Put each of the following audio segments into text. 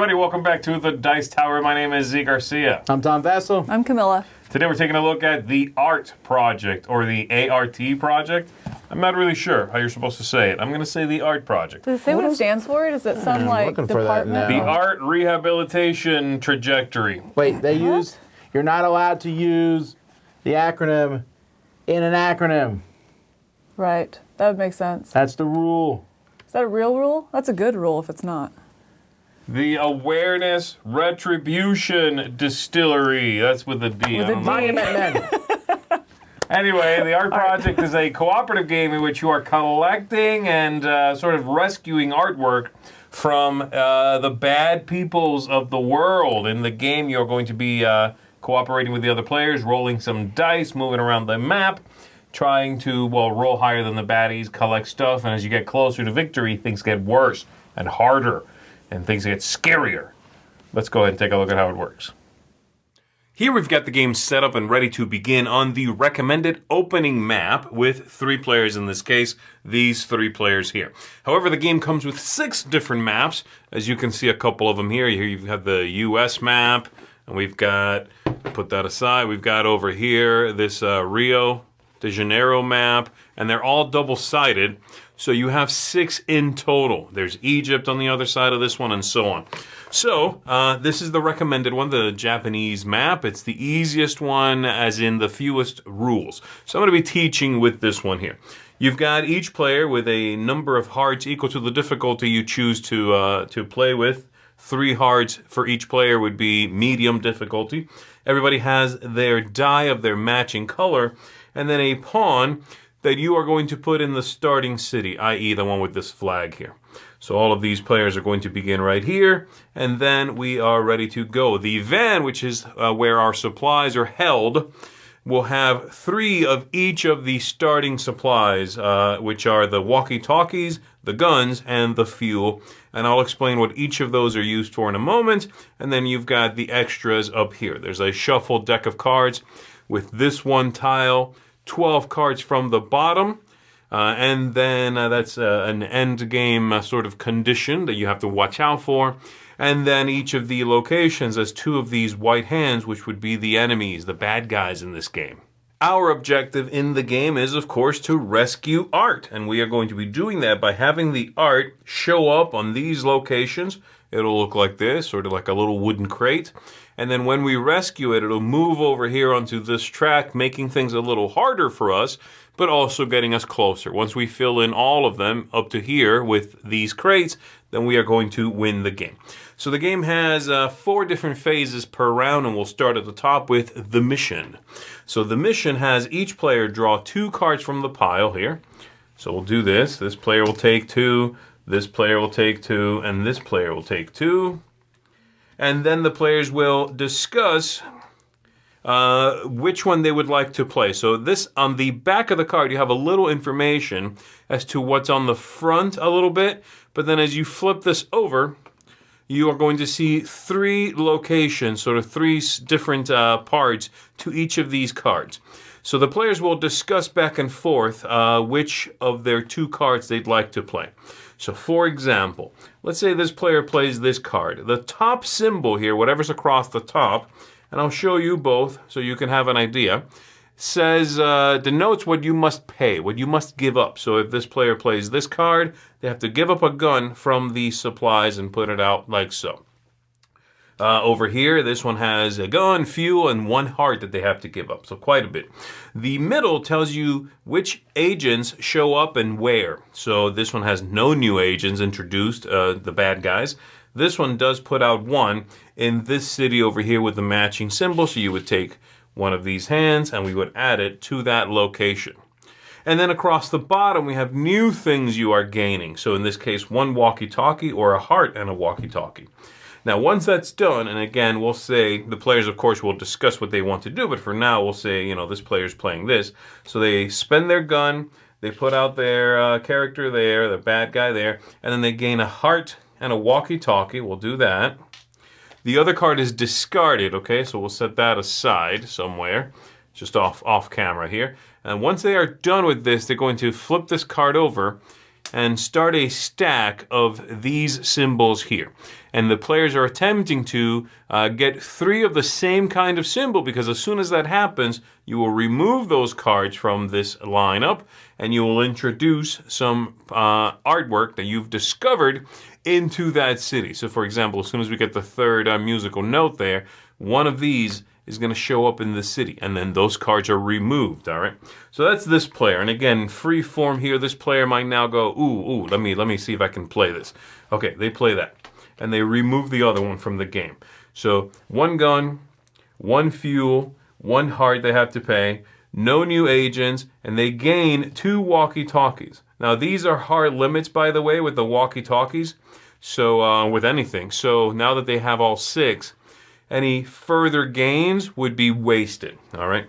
everybody. Welcome back to the Dice Tower. My name is Z Garcia. I'm Tom Vassell. I'm Camilla. Today we're taking a look at the A.R.T project, or the A.R.T project. I'm not really sure how you're supposed to say it. I'm going to say the A.R.T project. Does it say what it stands for? Does it sound like looking for that department? now. The A.R.T rehabilitation trajectory. Wait, you're not allowed to use the acronym in an acronym. Right. That would make sense. That's the rule. Is that a real rule? That's a good rule if it's not. The Awareness Retribution Distillery. That's with a D. With a D. Monument Men. Anyway, the A.R.T project is a cooperative game in which you are collecting and sort of rescuing artwork from the bad peoples of the world. In the game, you're going to be cooperating with the other players, rolling some dice, moving around the map, trying to, roll higher than the baddies, collect stuff, and as you get closer to victory, things get worse and harder, and things get scarier. Let's go ahead and take a look at how it works. Here we've got the game set up and ready to begin on the recommended opening map with 3 players in this case, these 3 players here. However, the game comes with 6 different maps. As you can see a couple of them here. Here you have the US map, and we've got, put that aside, we've got over here this Rio de Janeiro map, and they're all double-sided. So you have 6 in total. There's Egypt on the other side of this one, and so on. So, this is the recommended one, the Japanese map. It's the easiest one, as in the fewest rules. So I'm going to be teaching with this one here. You've got each player with a number of hearts equal to the difficulty you choose to play with. 3 hearts for each player would be medium difficulty. Everybody has their die of their matching color, and then a pawn that you are going to put in the starting city, i.e. the one with this flag here. So all of these players are going to begin right here, and then we are ready to go. The van, which is where our supplies are held, will have 3 of each of the starting supplies, which are the walkie-talkies, the guns, and the fuel. And I'll explain what each of those are used for in a moment. And then you've got the extras up here. There's a shuffled deck of cards with this one tile, 12 cards from the bottom, and then that's an end game sort of condition that you have to watch out for. And then each of the locations has 2 of these white hands, which would be the enemies, the bad guys in this game. Our objective in the game is, of course, to rescue A.R.T, and we are going to be doing that by having the A.R.T show up on these locations. It'll look like this, sort of like a little wooden crate. And then when we rescue it, it'll move over here onto this track, making things a little harder for us, but also getting us closer. Once we fill in all of them up to here with these crates, then we are going to win the game. So the game has 4 different phases per round, and we'll start at the top with the mission. So the mission has each player draw 2 cards from the pile here. So we'll do this. This player will take 2, this player will take 2, and this player will take 2. And then the players will discuss which one they would like to play. So this, on the back of the card, you have a little information as to what's on the front a little bit. But then as you flip this over, you are going to see 3 locations, sort of 3 different parts to each of these cards. So the players will discuss back and forth which of their 2 cards they'd like to play. So for example, let's say this player plays this card. The top symbol here, whatever's across the top, and I'll show you both so you can have an idea, says, denotes what you must pay, what you must give up. So if this player plays this card, they have to give up a gun from the supplies and put it out like so. Over here, this one has a gun, fuel, and 1 heart that they have to give up, so quite a bit. The middle tells you which agents show up and where. So this one has no new agents introduced, the bad guys. This one does put out 1 in this city over here with the matching symbol, so you would take one of these hands and we would add it to that location. And then across the bottom, we have new things you are gaining. So in this case, 1 walkie-talkie or a heart and a walkie-talkie. Now, once that's done, and again, we'll say, the players, of course, will discuss what they want to do, but for now, we'll say, this player's playing this. So they spend their gun, they put out their character there, the bad guy there, and then they gain a heart and a walkie-talkie. We'll do that. The other card is discarded, okay? So we'll set that aside somewhere, just off camera here. And once they are done with this, they're going to flip this card over, and start a stack of these symbols here. And the players are attempting to get 3 of the same kind of symbol, because as soon as that happens, you will remove those cards from this lineup and you will introduce some artwork that you've discovered into that city. So for example, as soon as we get the 3rd musical note there, one of these is going to show up in the city, and then those cards are removed, all right? So that's this player. And again, free form here, this player might now go, ooh, let me see if I can play this. Okay, they play that. And they remove the other one from the game. So 1 gun, 1 fuel, 1 heart they have to pay, no new agents, and they gain 2 walkie-talkies. Now these are hard limits, by the way, with the walkie-talkies, so with anything. So now that they have all 6, any further gains would be wasted, all right?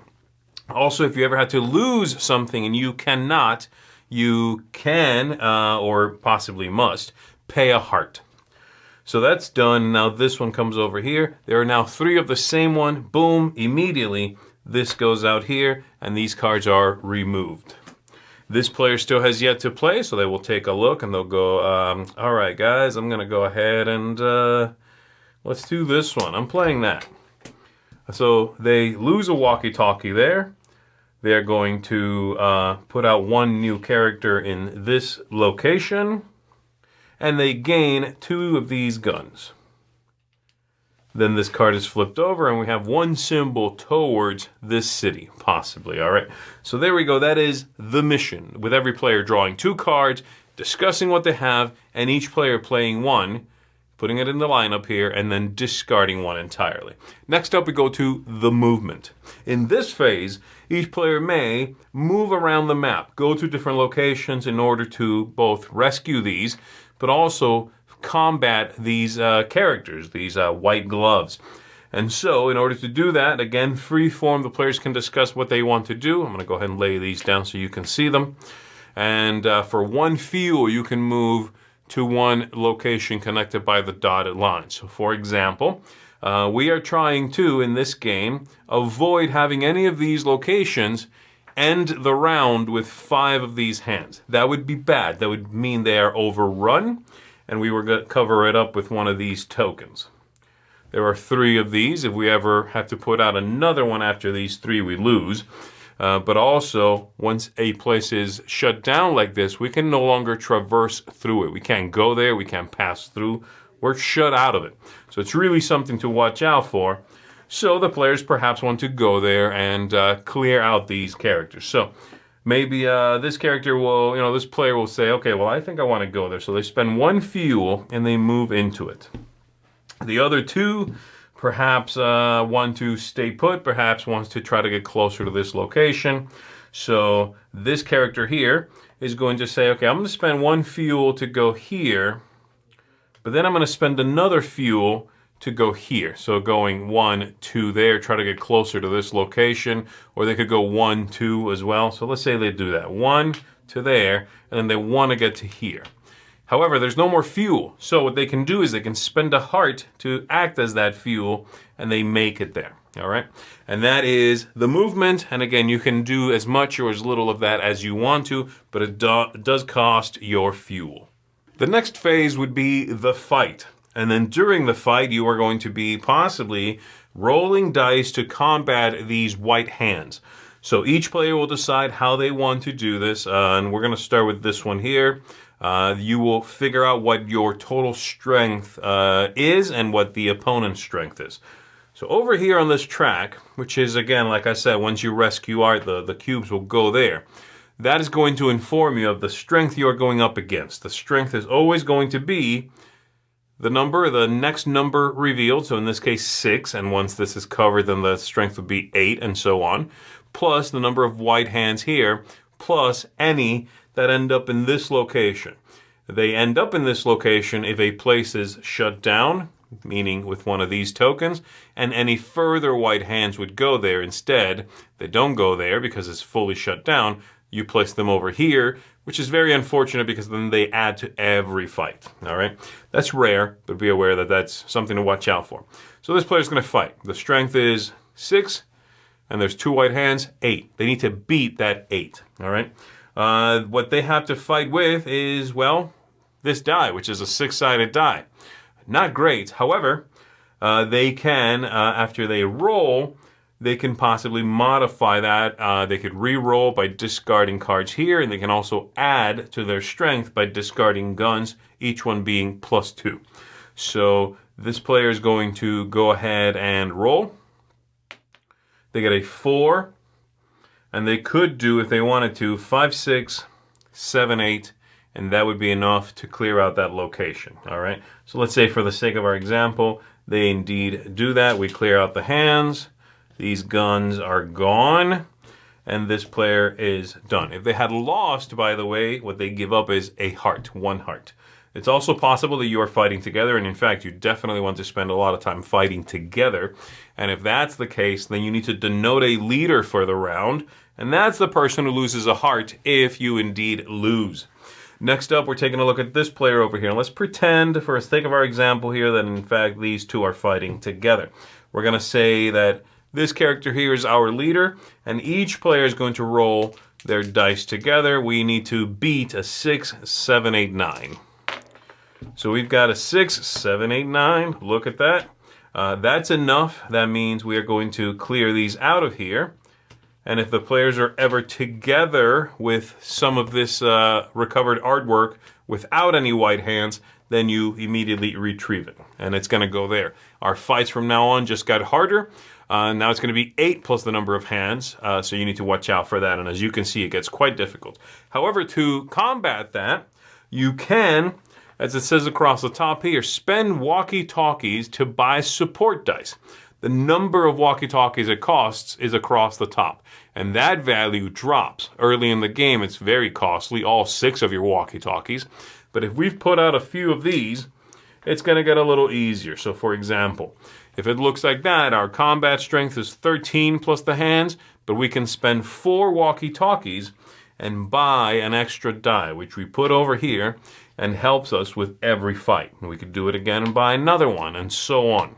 Also, if you ever had to lose something and you cannot, you can, or possibly must, pay a heart. So that's done. Now this one comes over here. There are now 3 of the same one. Boom, immediately this goes out here and these cards are removed. This player still has yet to play, so they will take a look and they'll go, all right, guys, I'm going to go ahead and let's do this one. I'm playing that. So they lose a walkie-talkie there. They're going to put out 1 new character in this location. And they gain 2 of these guns. Then this card is flipped over and we have 1 symbol towards this city, possibly, all right? So there we go, that is the mission, with every player drawing 2 cards, discussing what they have, and each player playing 1, putting it in the lineup here, and then discarding 1 entirely. Next up we go to the movement. In this phase, each player may move around the map, go to different locations in order to both rescue these, but also combat these characters, these white gloves. And so, in order to do that, again, free form, the players can discuss what they want to do. I'm going to go ahead and lay these down so you can see them. And for 1 fuel, you can move to 1 location connected by the dotted line. So, for example, we are trying to, in this game, avoid having any of these locations end the round with 5 of these hands. That would be bad. That would mean they are overrun, and we were going to cover it up with 1 of these tokens. There are 3 of these. If we ever have to put out another one after these 3, we lose. But also, once a place is shut down like this, we can no longer traverse through it. We can't go there. We can't pass through. We're shut out of it. So it's really something to watch out for. So the players perhaps want to go there and clear out these characters. So maybe this character will, this player will say, okay, well, I think I want to go there. So they spend 1 fuel and they move into it. The other 2 perhaps want to stay put, perhaps wants to try to get closer to this location. So this character here is going to say, okay, I'm going to spend 1 fuel to go here, but then I'm going to spend another fuel to go here. So going 1, 2 there, try to get closer to this location, or they could go 1, 2 as well. So let's say they do that, 1 to there, and then they want to get to here. However, there's no more fuel. So what they can do is they can spend a heart to act as that fuel, and they make it there. All right? And that is the movement. And again, you can do as much or as little of that as you want to, but it does cost your fuel. The next phase would be the fight. And then during the fight, you are going to be possibly rolling dice to combat these white hands. So each player will decide how they want to do this. And we're going to start with this one here. You will figure out what your total strength is and what the opponent's strength is. So over here on this track, which is, again, like I said, once you rescue Art, the cubes will go there. That is going to inform you of the strength you are going up against. The strength is always going to be the next number revealed, so in this case 6, and once this is covered, then the strength would be 8, and so on, plus the number of white hands here, plus any that end up in this location. They end up in this location if a place is shut down, meaning with 1 of these tokens, and any further white hands would go there. Instead, they don't go there because it's fully shut down. You place them over here, which is very unfortunate because then they add to every fight, all right? That's rare, but be aware that that's something to watch out for. So this player's going to fight. The strength is 6, and there's 2 white hands, 8. They need to beat that 8, all right? What they have to fight with is, well, this die, which is a 6-sided die. Not great. However, they can, after they roll, they can possibly modify that. They could re-roll by discarding cards here, and they can also add to their strength by discarding guns, each one being +2. So this player is going to go ahead and roll. They get a 4, and they could do, if they wanted to, 5, 6, 7, 8, and that would be enough to clear out that location. All right. So let's say, for the sake of our example, they indeed do that. We clear out the hands. These guns are gone, and this player is done. If they had lost, by the way, what they give up is a heart, 1 heart. It's also possible that you are fighting together, and in fact, you definitely want to spend a lot of time fighting together. And if that's the case, then you need to denote a leader for the round, and that's the person who loses a heart if you indeed lose. Next up, we're taking a look at this player over here. And let's pretend, for the sake of our example here, that in fact these two are fighting together. We're going to say that this character here is our leader, and each player is going to roll their dice together. We need to beat a 6, 7, 8, 9. So we've got a 6, 7, 8, 9. Look at that. That's enough. That means we are going to clear these out of here. And if the players are ever together with some of this recovered artwork without any white hands, then you immediately retrieve it. And it's going to go there. Our fights from now on just got harder. Now it's going to be 8 plus the number of hands, so you need to watch out for that. And as you can see, it gets quite difficult. However, to combat that, you can, as it says across the top here, spend walkie-talkies to buy support dice. The number of walkie-talkies it costs is across the top, and that value drops. Early in the game, it's very costly, all 6 of your walkie-talkies. But if we've put out a few of these, it's going to get a little easier. So for example, if it looks like that, our combat strength is 13 plus the hands, but we can spend 4 walkie-talkies and buy an extra die, which we put over here and helps us with every fight. And we could do it again and buy another one, and so on.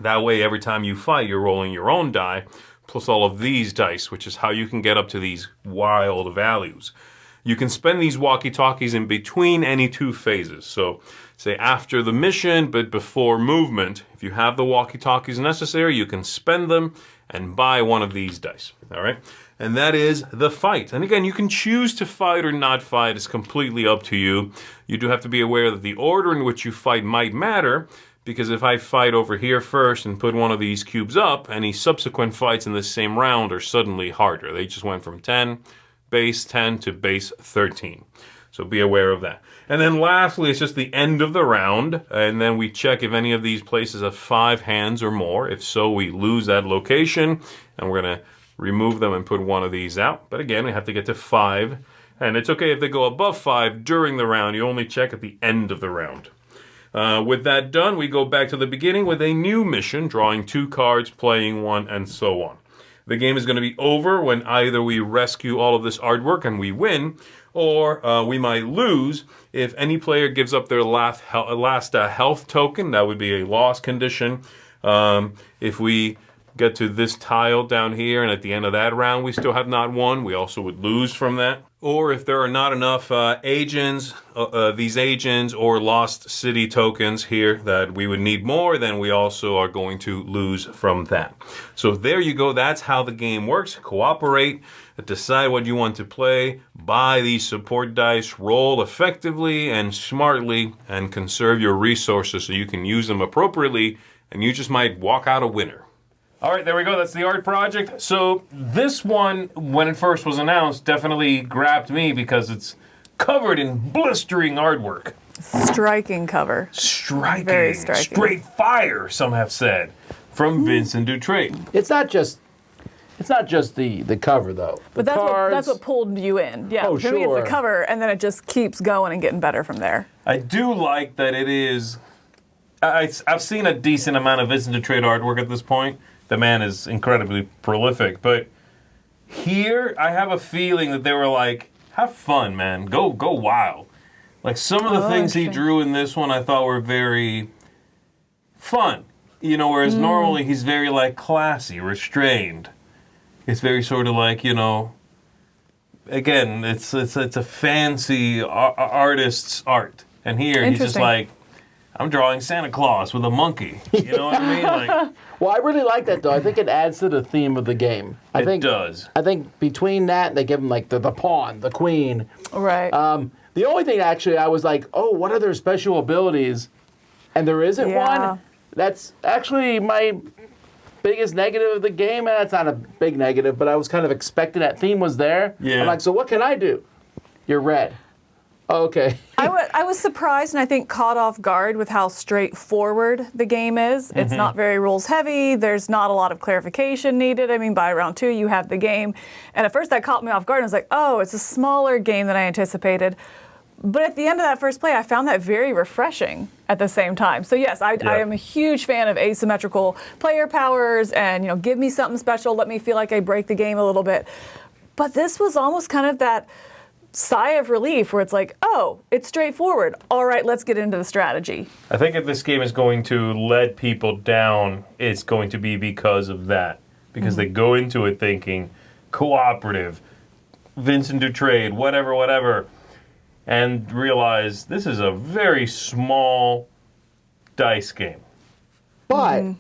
That way, every time you fight, you're rolling your own die, plus all of these dice, which is how you can get up to these wild values. You can spend these walkie-talkies in between any 2 phases. So, say after the mission, but before movement, if you have the walkie-talkies necessary, you can spend them and buy one of these dice. All right? And that is the fight. And again, you can choose to fight or not fight. It's completely up to you. You do have to be aware that the order in which you fight might matter, because if I fight over here first and put one of these cubes up, any subsequent fights in the same round are suddenly harder. They just went from base 10 to base 13. So be aware of that. And then lastly, it's just the end of the round, and then we check if any of these places have 5 hands or more. If so, we lose that location, and we're going to remove them and put one of these out. But again, we have to get to 5, and it's okay if they go above 5 during the round. You only check at the end of the round. With that done, we go back to the beginning with a new mission, drawing 2 cards, playing 1, and so on. The game is going to be over when either we rescue all of this artwork and we win, or we might lose if any player gives up their last health token. That would be a loss condition. If we get to this tile down here and at the end of that round we still have not won, we also would lose from that. Or if there are not enough agents, these agents or lost city tokens here that we would need more, then we also are going to lose from that. So there you go. That's how the game works. Cooperate, decide what you want to play, buy these support dice, roll effectively and smartly, and conserve your resources so you can use them appropriately, and you just might walk out a winner. All right, there we go. That's the art project. So this one, when it first was announced, definitely grabbed me because it's covered in blistering artwork. Striking cover. Striking. Very striking. Straight fire, some have said, from Vincent Dutrait. It's not just the cover though. But that's what pulled you in. Yeah. Oh, For me, it's sure. the cover, and then it just keeps going and getting better from there. I do like that it is. I've seen a decent amount of Vincent Dutrait artwork at this point. The man is incredibly prolific, but here I have a feeling that they were like, have fun, man. Go wild. Like some of the things he drew in this one I thought were very fun. You know, whereas normally he's very like classy, restrained. It's very sort of like, you know, again, it's a fancy artist's art, and here he's just like, I'm drawing Santa Claus with a monkey. You know what I mean? Like, well, I really like that though. I think it adds to the theme of the game. It does. I think between that, they give him like the pawn, the queen. Right. The only thing actually, I was like, oh, what are their special abilities? And there isn't one. That's actually my biggest negative of the game. And that's not a big negative, but I was kind of expecting that theme was there. Yeah. I'm like, so what can I do? You're red. Okay. I was surprised and I think caught off guard with how straightforward the game is. It's not very rules heavy. There's not a lot of clarification needed. I mean, by round 2, you have the game. And at first that caught me off guard. I was like, oh, it's a smaller game than I anticipated. But at the end of that first play, I found that very refreshing at the same time. So yes, I am a huge fan of asymmetrical player powers and, give me something special. Let me feel like I break the game a little bit. But this was almost kind of that sigh of relief where it's like, oh, it's straightforward. All right, let's get into the strategy. I think if this game is going to let people down, it's going to be because of that. Because they go into it thinking cooperative, Vincent Dutrade, whatever, and realize this is a very small dice game. But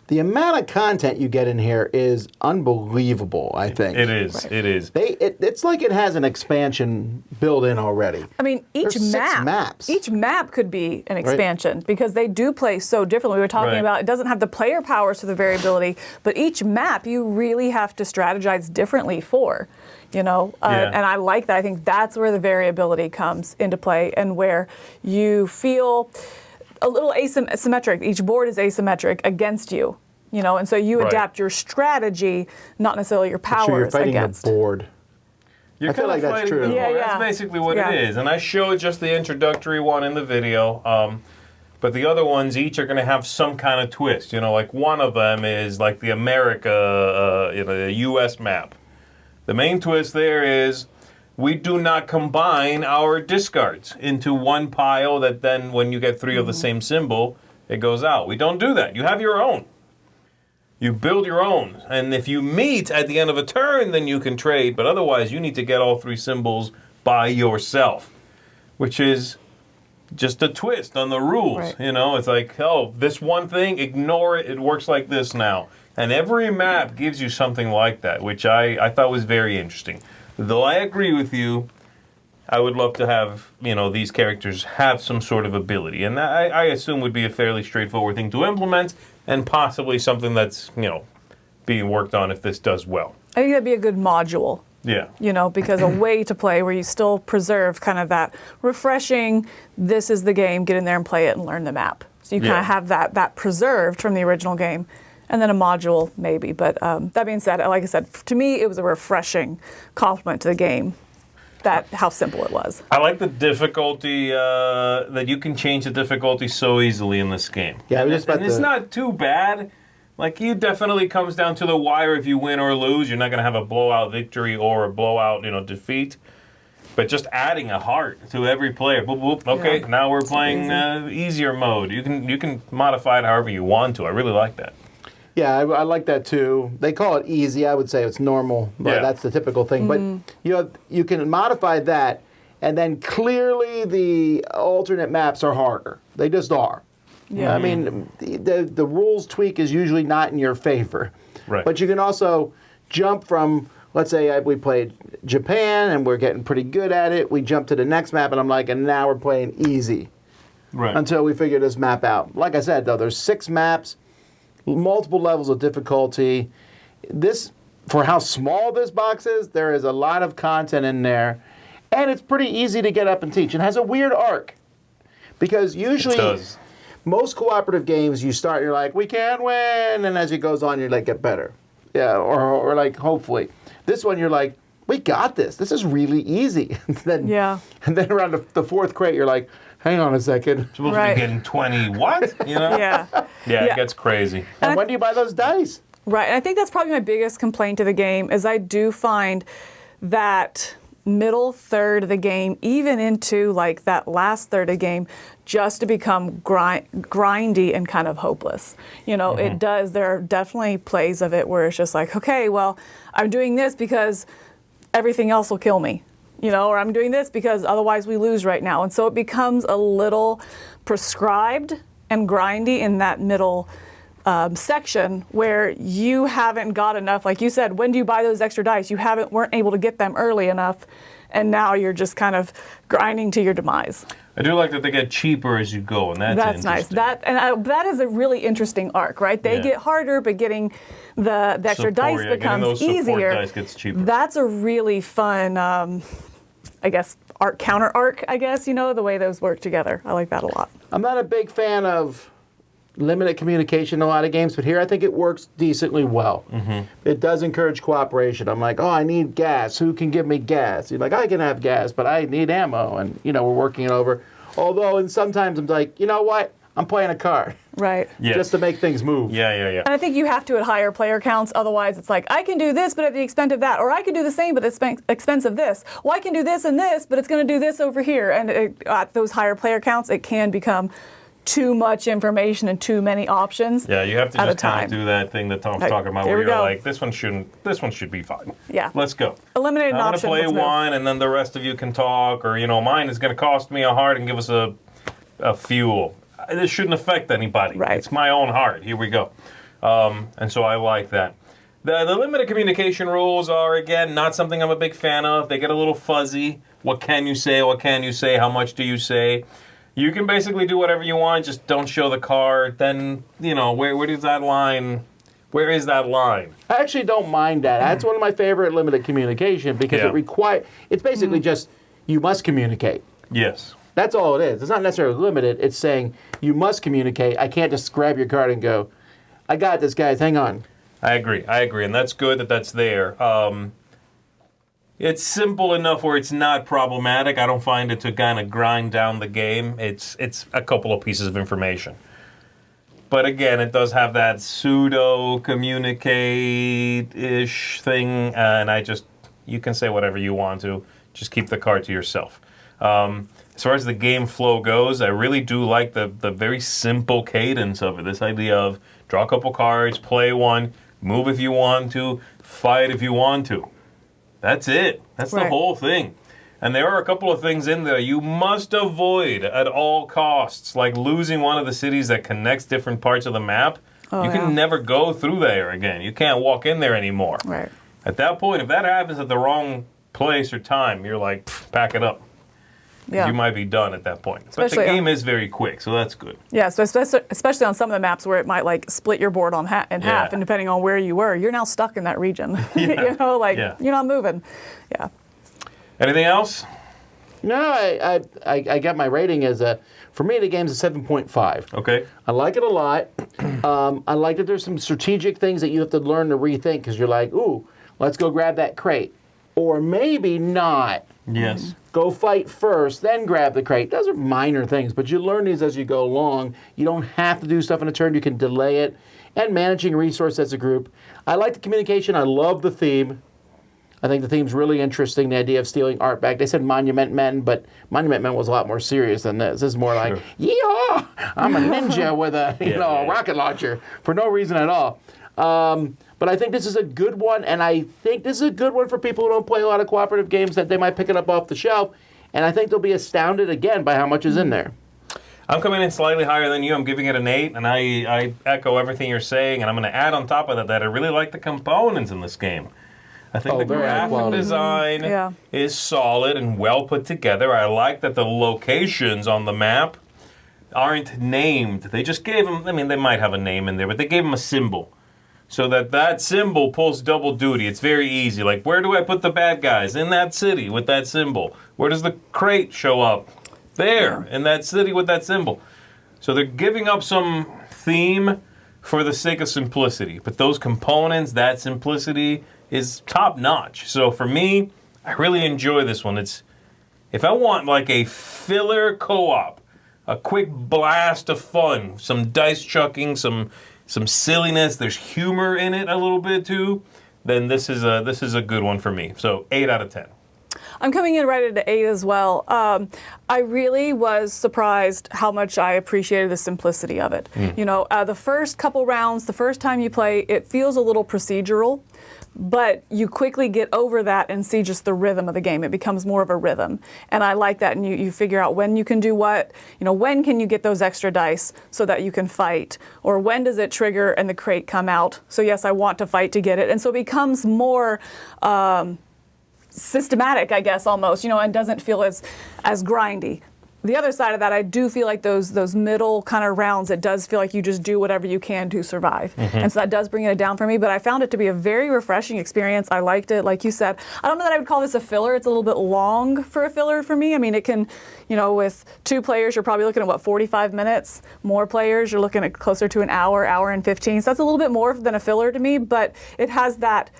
the amount of content you get in here is unbelievable, I think. It is. Right. It is. It's like it has an expansion built in already. I mean, each map could be an expansion because they do play so differently. We were talking about it doesn't have the player powers for the variability, but each map you really have to strategize differently for. And I like that. I think that's where the variability comes into play and where you feel a little asymmetric. Each board is asymmetric against you, and so you adapt your strategy, not necessarily your powers you're fighting against the board. I feel like that's true. That's basically what it is. And I showed just the introductory one in the video. But the other ones each are going to have some kind of twist. Like one of them is like the America, the U.S. map. The main twist there is we do not combine our discards into one pile that then when you get 3 of the same symbol, it goes out. We don't do that. You have your own. You build your own. And if you meet at the end of a turn, then you can trade. But otherwise, you need to get all 3 symbols by yourself, which is just a twist on the rules. Right. It's like, oh, this one thing, ignore it. It works like this now. And every map gives you something like that, which I thought was very interesting. Though I agree with you, I would love to have, these characters have some sort of ability. And that, I assume would be a fairly straightforward thing to implement and possibly something that's, being worked on if this does well. I think that'd be a good module. Yeah. Because a way to play where you still preserve kind of that refreshing, this is the game, get in there and play it and learn the map. So you kind of have that preserved from the original game. And then a module, maybe. But that being said, like I said, to me, it was a refreshing compliment to the game, how simple it was. I like the difficulty, that you can change the difficulty so easily in this game. Yeah, and it's not too bad. Like, it definitely comes down to the wire if you win or lose. You're not going to have a blowout victory or a blowout, defeat. But just adding a heart to every player. Boop, boop. Okay, now we're playing easier mode. You can modify it however you want to. I really like that. Yeah, I like that too. They call it easy. I would say it's normal, but that's the typical thing. But you can modify that, and then clearly the alternate maps are harder. They just are. Yeah. I mean, the rules tweak is usually not in your favor. Right. But you can also jump from, let's say we played Japan and we're getting pretty good at it. We jump to the next map, and I'm like, and now we're playing easy. Right. Until we figure this map out. Like I said, though, there's 6 maps. Multiple levels of difficulty. This, for how small this box is, there is a lot of content in there. And it's pretty easy to get up and teach. It has a weird arc. Because usually, most cooperative games, you start, you're like, we can win. And as it goes on, you're like, get better. Yeah, or like, hopefully. This one, you're like, we got this. This is really easy. And then around the 4th crate, you're like, hang on a second. Supposed to be getting 20 what? Yeah, it gets crazy. And when do you buy those dice? Right, and I think that's probably my biggest complaint to the game is I do find that middle third of the game, even into like that last third of the game, just to become grindy and kind of hopeless. It does. There are definitely plays of it where it's just like, okay, well, I'm doing this because everything else will kill me, or I'm doing this because otherwise we lose right now. And so it becomes a little prescribed and grindy in that middle section where you haven't got enough. Like you said, when do you buy those extra dice? You weren't able to get them early enough, and now you're just kind of grinding to your demise. I do like that they get cheaper as you go, and that's nice. interesting. That is a really interesting arc, right? They get harder, but getting the extra dice becomes those easier. Dice gets cheaper. That's a really fun, I guess, counter arc. I guess the way those work together. I like that a lot. I'm not a big fan of limited communication in a lot of games, but here I think it works decently well. It does encourage cooperation. I'm like, oh, I need gas. Who can give me gas? You're like, I can have gas, but I need ammo, and we're working it over. Although, and sometimes I'm like, you know what? I'm playing a card. Right. Yes. Just to make things move. Yeah. And I think you have to at higher player counts. Otherwise, it's like, I can do this, but at the expense of that. Or I can do the same, but at the expense of this. Well, I can do this and this, but it's going to do this over here. And at those higher player counts, it can become too much information and too many options. Yeah, you have to just kind of do that thing that Tom's talking about, where you're like, this one should be fine. Yeah. Let's go. Eliminate an option. I'm going to play one, and then the rest of you can talk, or mine is going to cost me a heart and give us a fuel. This shouldn't affect anybody. Right. It's my own heart. Here we go. And so I like that. The limited communication rules are, again, not something I'm a big fan of. They get a little fuzzy. What can you say? What can you say? How much do you say? You can basically do whatever you want, just don't show the card. Then, where is that line? Where is that line? I actually don't mind that. That's one of my favorite limited communication because it's basically just, you must communicate. Yes. That's all it is. It's not necessarily limited. It's saying, you must communicate. I can't just grab your card and go, I got this, guys, hang on. I agree. And that's good that that's there. It's simple enough where it's not problematic. I don't find it to kind of grind down the game. It's a couple of pieces of information. But again, it does have that pseudo-communicate-ish thing, and you can say whatever you want to. Just keep the card to yourself. As far as the game flow goes, I really do like the very simple cadence of it. This idea of draw a couple cards, play one, move if you want to, fight if you want to. That's it. That's the whole thing. And there are a couple of things in there you must avoid at all costs, like losing one of the cities that connects different parts of the map. You can never go through there again. You can't walk in there anymore. Right. At that point, if that happens at the wrong place or time, you're like, pack it up. Yeah. You might be done at that point. But the game is very quick, so that's good. Yeah, so especially on some of the maps where it might split your board in half, and depending on where you were, you're now stuck in that region. You're not moving. Yeah. Anything else? No, I get my rating as for me the game's a 7.5. Okay. I like it a lot. I like that there's some strategic things that you have to learn to rethink because you're like, ooh, let's go grab that crate. Or maybe not. Yes. Go fight first, then grab the crate. Those are minor things, but you learn these as you go along. You don't have to do stuff in a turn. You can delay it. And managing resource as a group. I like the communication. I love the theme. I think the theme's really interesting, the idea of stealing art back. They said Monument Men, but Monument Men was a lot more serious than this. This is more like, yeehaw, I'm a ninja with a rocket launcher for no reason at all. But I think this is a good one, and I think this is a good one for people who don't play a lot of cooperative games that they might pick it up off the shelf, and I think they'll be astounded again by how much is in there. I'm coming in slightly higher than you. I'm giving it an 8, and I echo everything you're saying, and I'm going to add on top of that I really like the components in this game. I think the graphic design is solid and well put together. I like that the locations on the map aren't named. They just gave them, they might have a name in there, but they gave them a symbol. So that symbol pulls double duty. It's very easy. Like, where do I put the bad guys? In that city with that symbol. Where does the crate show up? There, in that city with that symbol. So they're giving up some theme for the sake of simplicity. But those components, that simplicity, is top notch. So for me, I really enjoy this one. If I want like a filler co-op, a quick blast of fun, some dice chucking, some silliness, there's humor in it a little bit too, then this is a good one for me. So 8 out of 10. I'm coming in right at an 8 as well. I really was surprised how much I appreciated the simplicity of it. The first couple rounds, the first time you play, it feels a little procedural. but you quickly get over that and see just the rhythm of the game. It becomes more of a rhythm. And I like that. And you figure out when you can do what, when can you get those extra dice so that you can fight? Or when does it trigger and the crate come out? So yes, I want to fight to get it. And so it becomes more systematic, I guess, almost, and doesn't feel as grindy. The other side of that, I do feel like those middle kind of rounds, it does feel like you just do whatever you can to survive. And so that does bring it down for me, but I found it to be a very refreshing experience. I liked it. Like you said, I don't know that I would call this a filler. It's a little bit long for a filler for me. I mean, it can, with 2 players, you're probably looking at 45 minutes. More players, you're looking at closer to an hour and 15. So that's a little bit more than a filler to me, but it has that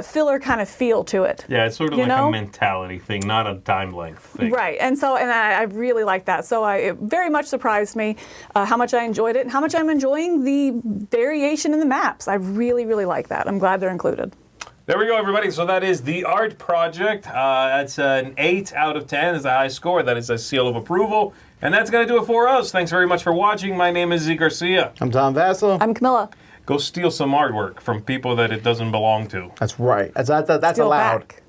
filler kind of feel to it. Yeah, it's sort of like a mentality thing, not a time length thing. Right, and I really like that. So it very much surprised me how much I enjoyed it and how much I'm enjoying the variation in the maps. I really, really like that. I'm glad they're included. There we go, everybody. So that is the ART project. That's an 8 out of 10 is the high score. That is a seal of approval. And that's going to do it for us. Thanks very much for watching. My name is Z. Garcia. I'm Tom Vassell. I'm Camilla. Go steal some artwork from people that it doesn't belong to. That's right. That's Steal allowed. back.